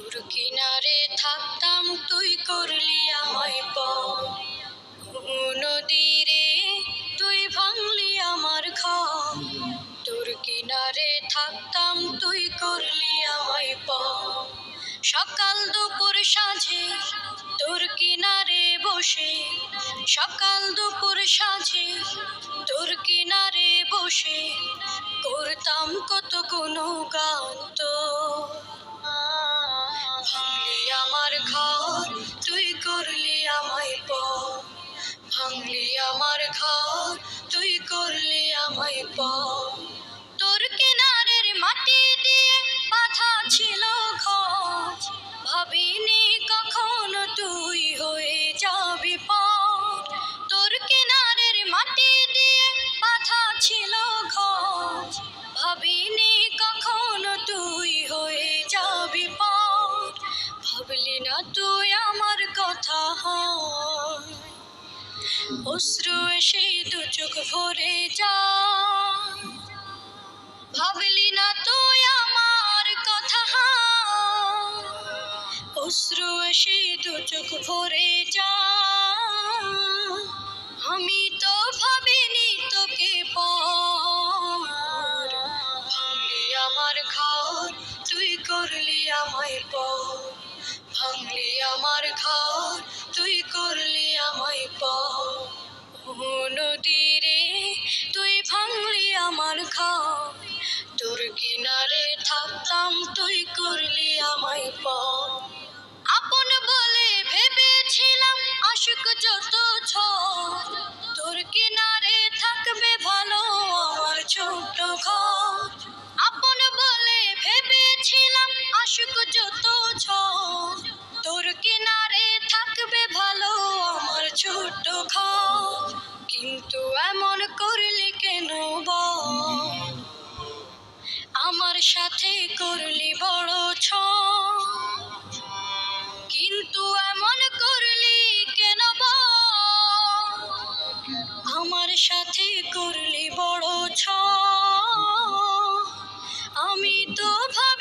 তোর কিনারে থাকতাম তুই করলি আমায় পর। নদীরে তুই ভাঙলি আমার ঘর। তোর কিনারে থাকতাম তুই করলি আমায় পর। সকাল দুপুর সাঁঝে তোর কিনারে বসে, সকাল দুপুর সাঁঝে তোর কিনারে বসে করতাম কত গুণগান তোর। ভাঙলি আমার ঘর তুই করলি আমায় পর। ভাঙলি আমার ঘর তুই করলি আমায় পর। তোর কিনারের মাটি দিয়ে বাঁধা ছিল ঘর, ভাবিনি কখনো তুই হয়ে যাবি পর। তোর কিনারের মাটি দিয়ে বাঁধা ছিল ঘর, ভাবিনি কখনো তুই হয়ে যাবি পর। ভাবলি না তুই আমার কথা, অশ্রু এসে দু চোখ ভরে যায়। ভাবলি না তুই আমার কথা, অশ্রু এসে দু চোখ ভরে যায়। আমি তো ভাবিনি তোকে পর। ভাঙলি আমার ঘর তুই করলি আমায় পর। ভাঙলি আমার ঘর তুই করলি আমায় পর। নদীরে তুই ভাঙলি আমার ঘর। তোর কিনারে থাকতাম তুই করলি আমায় পর। আপন বলে ভেবেছিলাম আশিক যত ঝড়, তোর কিনারে থাকবে ভালো আমার ছোট্ট ঘর। আপন বলে ভেবেছিলাম আশিক যত ঝড়, তোর কিনারে থাকবে ভালো আমার ছোট্ট ঘর। কিন্তু এমন করলি কেন বল, আমার সাথে করলি বড় ছল। কিন্তু এমন করলি কেন বল, আমার সাথে করলি বড় ছল। আমি তো ভাব